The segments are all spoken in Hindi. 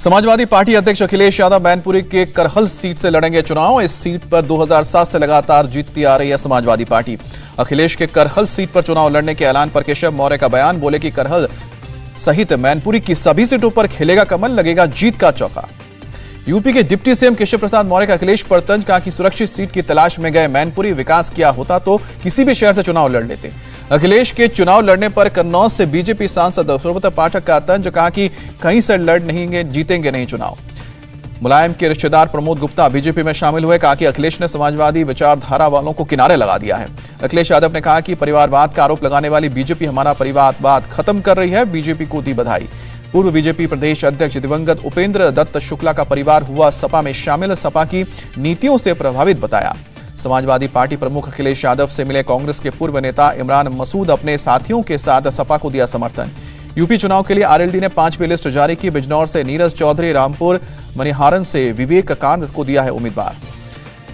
समाजवादी पार्टी अध्यक्ष अखिलेश यादव मैनपुरी के करहल सीट से लड़ेंगे चुनाव। इस सीट पर 2007 से लगातार जीतती आ रही है समाजवादी पार्टी। अखिलेश के करहल सीट पर चुनाव लड़ने के ऐलान पर केशव मौर्य का बयान, बोले कि करहल सहित मैनपुरी की सभी सीटों पर खेलेगा कमल, लगेगा जीत का चौका। यूपी के डिप्टी सीएम केशव प्रसाद मौर्य का अखिलेश पर तंज, कहा कि सुरक्षित सीट की तलाश में गए मैनपुरी, विकास किया होता तो किसी भी शहर से चुनाव लड़ लेते। अखिलेश के चुनाव लड़ने पर कन्नौज से बीजेपी सांसद सुब्रत पाठक का तंज, कहा कि कहीं से लड़ नहीं जीतेंगे नहीं चुनाव। मुलायम के रिश्तेदार प्रमोद गुप्ता बीजेपी में शामिल हुए, कहा कि अखिलेश ने समाजवादी विचारधारा वालों को किनारे लगा दिया है। अखिलेश यादव ने कहा कि परिवारवाद का आरोप लगाने वाली बीजेपी हमारा परिवारवाद खत्म कर रही है, बीजेपी को दी बधाई। पूर्व बीजेपी प्रदेश अध्यक्ष दिवंगत उपेंद्र दत्त शुक्ला का परिवार हुआ सपा में शामिल, सपा की नीतियों से प्रभावित बताया। समाजवादी पार्टी प्रमुख अखिलेश यादव से मिले कांग्रेस के पूर्व नेता इमरान मसूद, अपने साथियों के साथ सपा को दिया समर्थन। यूपी चुनाव के लिए आरएलडी ने 5वीं लिस्ट जारी की। बिजनौर से नीरज चौधरी, रामपुर मनिहारन से विवेक कांत को दिया है उम्मीदवार।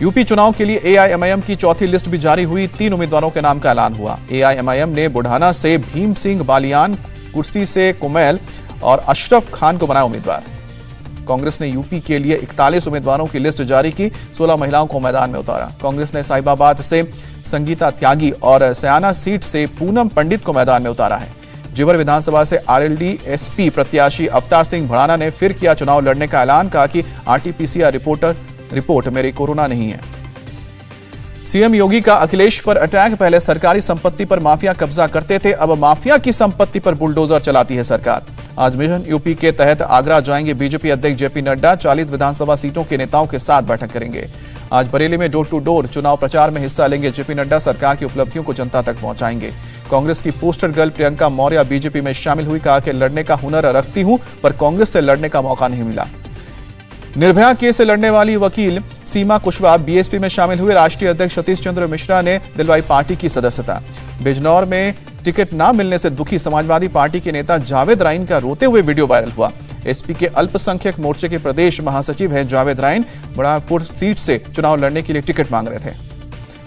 यूपी चुनाव के लिए एआईएमआईएम की चौथी लिस्ट भी जारी हुई। 3 उम्मीदवारों के नाम का ऐलान हुआ। एआईएमआईएम ने बुढ़ाना से भीम सिंह बालियान, कुर्सी से कुमैल और अशरफ खान को बनाया उम्मीदवार। कांग्रेस ने यूपी के लिए 41 उम्मीदवारों की लिस्ट जारी की। 16 महिलाओं को मैदान में उतारा। कांग्रेस ने साहिबाबाद से संगीता त्यागी और सयाना सीट से पूनम पंडित को मैदान में उतारा है। जेवर विधानसभा से आरएलडी एसपी प्रत्याशी अवतार सिंह भड़ाना ने फिर किया चुनाव लड़ने का ऐलान, कहा कि आरटीपीसीआर रिपोर्ट मेरी कोरोना नहीं है। सीएम योगी का अखिलेश पर अटैक, पहले सरकारी संपत्ति पर माफिया कब्जा करते थे, अब माफिया की संपत्ति पर बुलडोजर चलाती है सरकार। आज मिशन यूपी के तहत आगरा जाएंगे बीजेपी अध्यक्ष जेपी नड्डा। 40 विधानसभा सीटों के नेताओं के साथ बैठक करेंगे। आज बरेली में डोर टू डोर चुनाव प्रचार में हिस्सा लेंगे जेपी नड्डा। सरकार की उपलब्धियों को जनता तक पहुंचाएंगे। कांग्रेस की poster girl Priyanka Maurya BJP में शामिल हुई, कहा कि लड़ने का हुनर रखती हूं पर कांग्रेस से लड़ने का मौका नहीं मिला। निर्भया केस से लड़ने वाली वकील सीमा कुशवाहा बीएसपी में शामिल हुए। राष्ट्रीय अध्यक्ष सतीश चंद्र मिश्रा ने दिलवाई पार्टी की सदस्यता। बिजनौर में टिकट न मिलने से दुखी समाजवादी पार्टी के नेता जावेद राइन का रोते हुए वीडियो वायरल हुआ। एसपी के अल्पसंख्यक मोर्चे के प्रदेश महासचिव हैं जावेद राइन, बड़ापुर सीट से चुनाव लड़ने के लिए टिकट मांग रहे थे।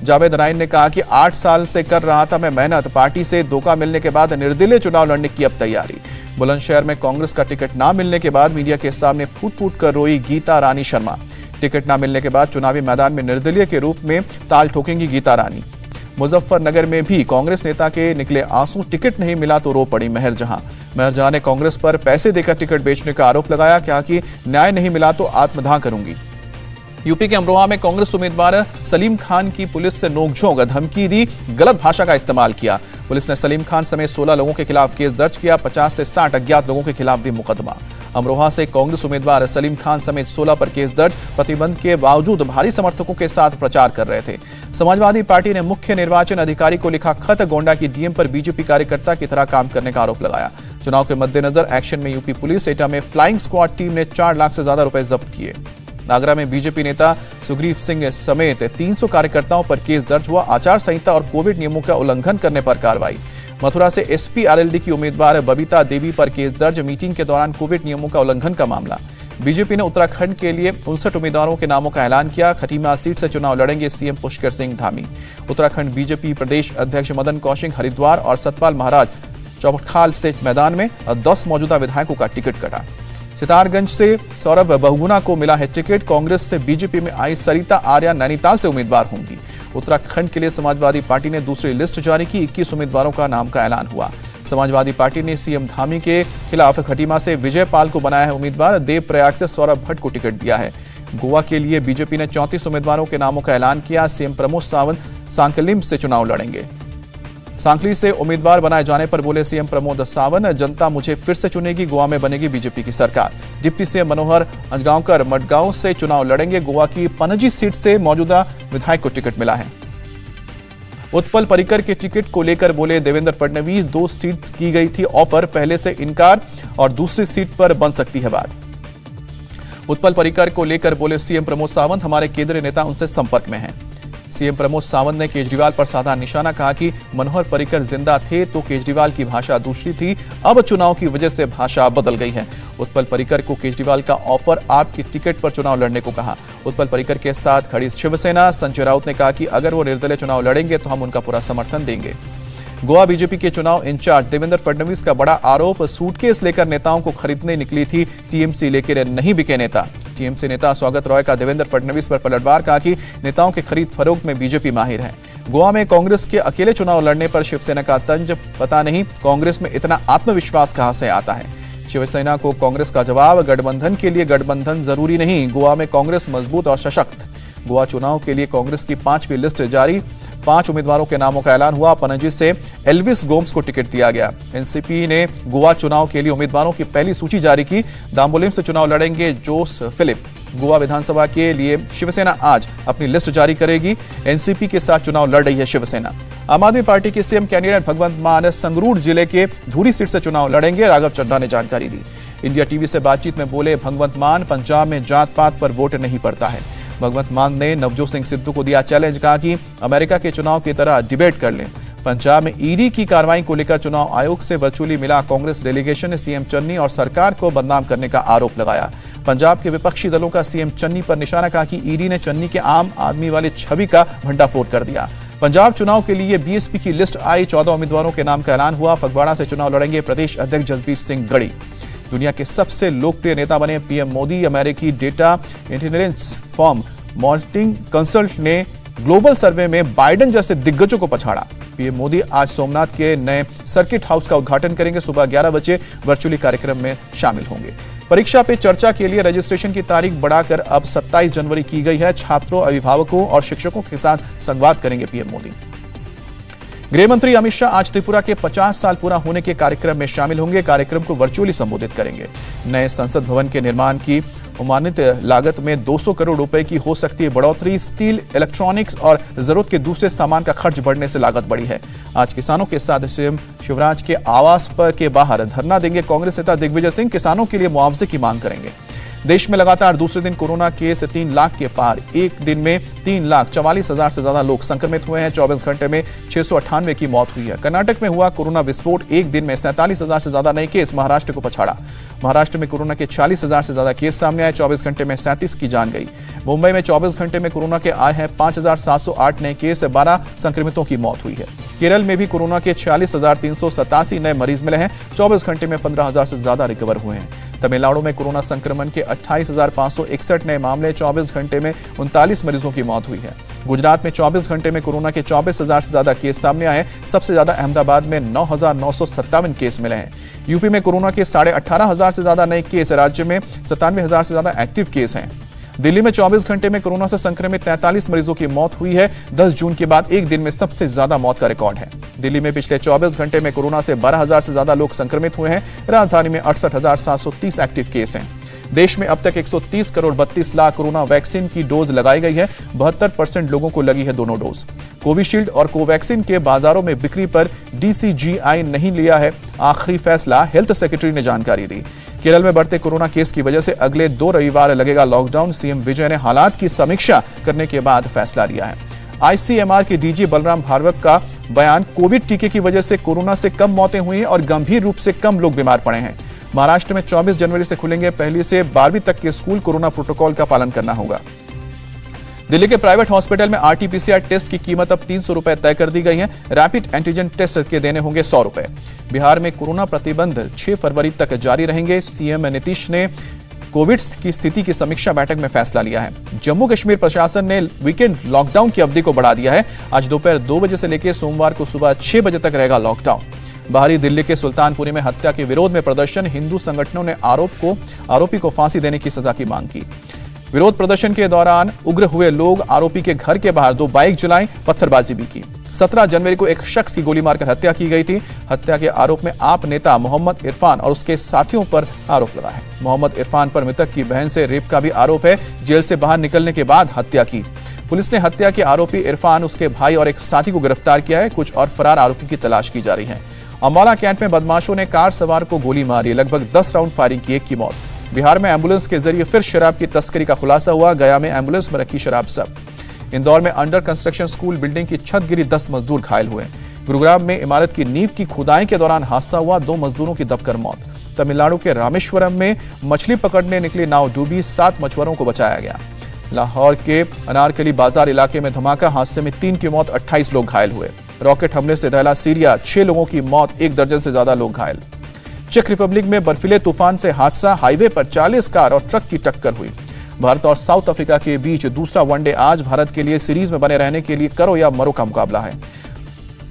जावेद राइन ने कहा कि 8 साल से कर रहा था मैं मेहनत, पार्टी से धोखा मिलने के बाद निर्दलीय चुनाव लड़ने की अब तैयारी। बुलंदशहर में कांग्रेस का टिकट ना मिलने के बाद मीडिया के सामने फूट फूट कर रोई गीता रानी शर्मा। टिकट ना मिलने के बाद चुनावी मैदान में निर्दलीय के रूप में ताल ठोकेंगी गीता रानी। मुजफ्फरनगर में भी कांग्रेस नेता के निकले आंसू, टिकट नहीं मिला तो रो पड़ी महर जहां। महर जहां ने कांग्रेस पर पैसे देकर टिकट बेचने का आरोप लगाया, कहा कि न्याय नहीं मिला तो आत्मदाह करूंगी। यूपी के अमरोहा में कांग्रेस उम्मीदवार सलीम खान की पुलिस से नोकझोंक, धमकी दी, गलत भाषा का इस्तेमाल किया। पुलिस ने सलीम खान समेत 16 लोगों के खिलाफ केस दर्ज किया। 50 से 60 अज्ञात लोगों के खिलाफ भी मुकदमा। अमरोहा से कांग्रेस उम्मीदवार सलीम खान समेत 16 पर केस दर्ज। प्रतिबंध के बावजूद भारी समर्थकों के साथ प्रचार कर रहे थे। समाजवादी पार्टी ने मुख्य निर्वाचन अधिकारी को लिखा खत, गोंडा की डीएम पर बीजेपी कार्यकर्ता की तरह काम करने का आरोप लगाया। चुनाव के मद्देनजर एक्शन में यूपी पुलिस। एटा में फ्लाइंग स्क्वाड टीम ने 4 लाख से ज्यादा रुपए जब्त किए। आगरा में बीजेपी नेता सुग्रीव सिंह समेत 300 कार्यकर्ताओं पर केस दर्ज हुआ। आचार संहिता और कोविड नियमों का उल्लंघन करने पर कार्रवाई। मथुरा से एसपी आरएलडी की उम्मीदवार बबीता देवी पर केस दर्ज, मीटिंग के दौरान कोविड नियमों का उल्लंघन का मामला। बीजेपी ने उत्तराखंड के लिए 59 उम्मीदवारों के नामों का ऐलान किया। खटीमा सीट से चुनाव लड़ेंगे सीएम पुष्कर सिंह धामी। उत्तराखंड बीजेपी प्रदेश अध्यक्ष मदन कौशिक हरिद्वार और सतपाल महाराज चौबटखाल से मैदान में। 10 मौजूदा विधायकों का टिकट कटा। सितारगंज से सौरभ बहुगुणा को मिला है टिकट। कांग्रेस से बीजेपी में आई सरिता आर्या नैनीताल से उम्मीदवार होंगी। उत्तराखंड के लिए समाजवादी पार्टी ने दूसरी लिस्ट जारी की। 21 उम्मीदवारों का नाम का ऐलान हुआ। समाजवादी पार्टी ने सीएम धामी के खिलाफ खटीमा से विजय पाल को बनाया है उम्मीदवार। देवप्रयाग से सौरभ भट्ट को टिकट दिया है। गोवा के लिए बीजेपी ने 34 उम्मीदवारों के नामों का ऐलान किया। सीएम प्रमोद सावंत सांकलिम से चुनाव लड़ेंगे। सांकली से उम्मीदवार बनाए जाने पर बोले सीएम प्रमोद सावंत, जनता मुझे फिर से चुनेगी, गोवा में बनेगी बीजेपी की सरकार। डिप्टी सीएम मनोहर अंजगांवकर मडगांव से चुनाव लड़ेंगे। गोवा की पणजी सीट से मौजूदा विधायक को टिकट मिला है। उत्पल परिकर के टिकट को लेकर बोले देवेंद्र फडणवीस, 2 सीट की गई थी ऑफर, पहले से इनकार और दूसरी सीट पर बन सकती है बात। उत्पल परिकर को लेकर बोले सीएम प्रमोद सावंत, हमारे केंद्रीय नेता उनसे संपर्क में हैं। सीएम प्रमोद सावंत ने केजरीवाल पर साधा निशाना, कहा कि मनोहर पर्रिकर जिंदा थे तो केजरीवाल की भाषा दूसरी थी, अब चुनाव की वजह से भाषा बदल गई है। उत्पल पर्रिकर को केजरीवाल का ऑफर, आपकी टिकट पर चुनाव लड़ने को कहा। उत्पल पर्रिकर के साथ खड़ी शिवसेना। संजय राउत ने कहा कि अगर वो निर्दलीय चुनाव लड़ेंगे तो हम उनका पूरा समर्थन देंगे। गोवा बीजेपी के चुनाव इंचार्ज देवेंद्र फडणवीस का बड़ा आरोप, सूटकेस लेकर नेताओं को खरीदने निकली थी टीएमसी, लेकर नहीं बिके नेता। टीएमसी नेता स्वागत रॉय का देवेंद्र फडणवीस पर पलटवार, कहा कि नेताओं के खरीद फरोख्त में बीजेपी माहिर है। गोवा में कांग्रेस के अकेले चुनाव लड़ने पर शिवसेना का तंज, पता नहीं कांग्रेस में इतना आत्मविश्वास कहां से आता है। शिवसेना को कांग्रेस का जवाब, गठबंधन के लिए गठबंधन जरूरी नहीं, गोवा में कांग्रेस मजबूत और सशक्त। गोवा चुनाव के लिए कांग्रेस की 5वीं लिस्ट जारी, 5 उम्मीदवारों के नामों का ऐलान हुआ। पणजी से एल्विस गोम्स को टिकट दिया गया। एनसीपी ने गोवा चुनाव के लिए उम्मीदवारों की पहली सूची जारी की। दाम्बोलिम से चुनाव लड़ेंगे जोस फिलिप। गोवा विधानसभा के लिए शिवसेना आज अपनी लिस्ट जारी करेगी। एनसीपी के साथ चुनाव लड़ रही है शिवसेना। आम आदमी पार्टी के सीएम कैंडिडेट भगवंत मान संगरूर जिले के धूरी सीट से चुनाव लड़ेंगे, राघव चड्ढा ने जानकारी दी। इंडिया टीवी से बातचीत में बोले भगवंत मान, पंजाब में जात पात पर वोट नहीं पड़ता है। भगवंत मान ने नवजोत सिंह सिद्धू को दिया चैलेंज, कहा कि अमेरिका के चुनाव की तरह डिबेट कर लें। पंजाब में ईडी की कार्रवाई को लेकर चुनाव आयोग से वर्चुअली मिला कांग्रेस डेलीगेशन ने सीएम चन्नी और सरकार को बदनाम करने का आरोप लगाया। पंजाब के विपक्षी दलों का सीएम चन्नी पर निशाना, कहा कि ईडी ने चन्नी के आम आदमी वाली छवि का भंडाफोड़ कर दिया। पंजाब चुनाव के लिए बीएसपी की लिस्ट आई, 14 उम्मीदवारों के नाम का ऐलान हुआ। फगवाड़ा से चुनाव लड़ेंगे प्रदेश अध्यक्ष जसबीर सिंह गढ़ी। दुनिया के सबसे लोकप्रिय नेता बने पीएम मोदी। अमेरिकी data intelligence firm morning consult ने ग्लोबल सर्वे में बाइडेन जैसे दिग्गजों को पछाड़ा। पीएम मोदी आज सोमनाथ के नए सर्किट हाउस का उद्घाटन करेंगे। सुबह 11 बजे वर्चुअली कार्यक्रम में शामिल होंगे। परीक्षा पे चर्चा के लिए रजिस्ट्रेशन की तारीख बढ़ाकर अब 27 जनवरी की गई है। छात्रों, अभिभावकों और शिक्षकों के साथ संवाद करेंगे पीएम मोदी। गृह मंत्री अमित शाह आज त्रिपुरा के 50 साल पूरा होने के कार्यक्रम में शामिल होंगे। कार्यक्रम को वर्चुअली संबोधित करेंगे। नए संसद भवन के निर्माण की अनुमानित लागत में 200 करोड़ रुपए की हो सकती है बढ़ोतरी। स्टील, इलेक्ट्रॉनिक्स और जरूरत के दूसरे सामान का खर्च बढ़ने से लागत बढ़ी है। आज किसानों के साथ सीएम शिवराज के आवास पर के बाहर धरना देंगे कांग्रेस नेता दिग्विजय सिंह। किसानों के लिए मुआवजे की मांग करेंगे। देश में लगातार दूसरे दिन कोरोना केस 3 लाख के पार। एक दिन में 3,44,000 से ज्यादा लोग संक्रमित हुए हैं। 24 घंटे में 698 की मौत हुई है। कर्नाटक में हुआ कोरोना विस्फोट, एक दिन में 47,000 से ज्यादा नए केस महाराष्ट्र को पछाड़ा। महाराष्ट्र में कोरोना के 40,000 से ज्यादा केस सामने आए। 24 घंटे में 37 की जान गई। मुंबई में 24 घंटे में कोरोना के आए हैं 5,708 नए केस, 12 संक्रमितों की मौत हुई है। केरल में भी कोरोना के 46,387 नए मरीज मिले हैं। 24 घंटे में 15,000 से ज्यादा रिकवर हुए हैं। तमिलनाडु में कोरोना संक्रमण के 28,561 नए मामले, 24 घंटे में 39 मरीजों की मौत हुई है। गुजरात में 24 घंटे में कोरोना के 24,000 से ज्यादा केस सामने आए। सबसे ज्यादा अहमदाबाद में 9,957 केस मिले हैं। यूपी में कोरोना के 18,500 से ज्यादा नए केस, राज्य में 97,000 से ज्यादा एक्टिव केस हैं। दिल्ली में 24 घंटे में कोरोना से संक्रमित 43 मरीजों की मौत हुई है। 10 जून के बाद एक दिन में सबसे ज्यादा मौत का रिकॉर्ड है। दिल्ली में पिछले 24 घंटे में कोरोना से 12,000 से ज्यादा लोग संक्रमित हुए हैं। राजधानी में 68,730 एक्टिव केस हैं। देश में अब तक 130 करोड़ 32 लाख कोरोना वैक्सीन की डोज लगाई गई है। 72% लोगों को लगी है दोनों डोज। कोविशील्ड और कोवैक्सीन के बाजारों में बिक्री पर डीसीजीआई नहीं लिया है आखिरी फैसला, हेल्थ सेक्रेटरी ने जानकारी दी। केरल में बढ़ते कोरोना केस की वजह से अगले 2 रविवार लगेगा लॉकडाउन। सीएम विजय ने हालात की समीक्षा करने के बाद फैसला लिया है। आईसीएमआर के डीजी बलराम भार्गव का बयान, कोविड टीके की वजह से कोरोना से कम मौतें हुई हैं और गंभीर रूप से कम लोग बीमार पड़े हैं। महाराष्ट्र में 24 जनवरी से खुलेंगे 1ली से 12वीं तक के स्कूल। कोरोना प्रोटोकॉल का पालन करना होगा। दिल्ली के प्राइवेट हॉस्पिटल में आरटीपीसीआर टेस्ट की कीमत अब 300 रुपए तय कर दी गई है। रैपिड एंटीजन टेस्ट के देने होंगे 100 रुपए। बिहार में कोरोना प्रतिबंध 6 फरवरी तक जारी रहेंगे। सीएम नीतीश ने कोविड की स्थिति की समीक्षा बैठक में फैसला लिया है। जम्मू कश्मीर प्रशासन ने वीकेंड लॉकडाउन की अवधि को बढ़ा दिया है। आज दोपहर 2 बजे से लेकर सोमवार को सुबह 6 बजे तक रहेगा लॉकडाउन। बाहरी दिल्ली के सुल्तानपुरी में हत्या के विरोध में प्रदर्शन, हिंदू संगठनों ने आरोपी को फांसी देने की सजा की मांग की। विरोध प्रदर्शन के दौरान उग्र हुए लोग आरोपी के घर के बाहर 2 बाइक जलाई, पत्थरबाजी भी की। 17 जनवरी को एक शख्स की गोली मारकर हत्या की गई थी। हत्या के आरोप में आप नेता मोहम्मद इरफान और उसके साथियों पर आरोप लगा है। मोहम्मद इरफान पर मृतक की बहन से रेप का भी आरोप है। जेल से बाहर निकलने के बाद हत्या की। पुलिस ने हत्या के आरोपी इरफान, उसके भाई और एक साथी को गिरफ्तार किया है। कुछ और फरार आरोपी की तलाश की जा रही है। अम्बाला कैंट में बदमाशों ने कार सवार को गोली मारी, लगभग 10 राउंड फायरिंग की, एक की मौत। बिहार में एम्बुलेंस के जरिए फिर शराब की तस्करी का खुलासा हुआ। गया में एम्बुलेंस में रखी शराब जब्त। इंदौर में अंडर कंस्ट्रक्शन स्कूल बिल्डिंग की छत गिरी, 10 मजदूर घायल हुए। गुरुग्राम में इमारत की नींव की खुदाई के दौरान हादसा हुआ, 2 मजदूरों की दबकर मौत। तमिलनाडु के रामेश्वरम में मछली पकड़ने निकली नाव डूबी, 7 मछुआरों को बचाया गया। लाहौर के अनारकली बाजार इलाके में धमाका, हादसे में 3 की मौत, 28 लोग घायल हुए। रॉकेट हमले से दहला सीरिया, 6 लोगों की मौत, 1 दर्जन से ज्यादा लोग घायल। चेक रिपब्लिक में बर्फीले तूफान से हादसा, हाईवे पर 40 कार और ट्रक की टक्कर हुई। भारत और साउथ अफ्रीका के बीच दूसरा वनडे आज। भारत के लिए सीरीज में बने रहने के लिए करो या मरो का मुकाबला है।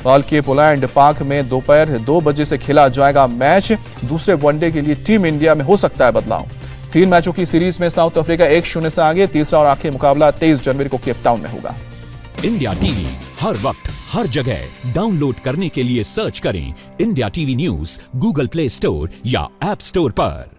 हाल के पोलैंड पार्क में दोपहर 2 बजे से खेला जाएगा मैच। दूसरे वनडे के लिए टीम इंडिया में हो सकता है बदलाव। 3 मैचों की सीरीज में साउथ अफ्रीका 1-0 से आगे। तीसरा और आखिरी मुकाबला 23 जनवरी को केप टाउन में होगा। इंडिया टीवी हर वक्त हर जगह डाउनलोड करने के लिए सर्च करें India TV news Google play store या ऐप स्टोर पर।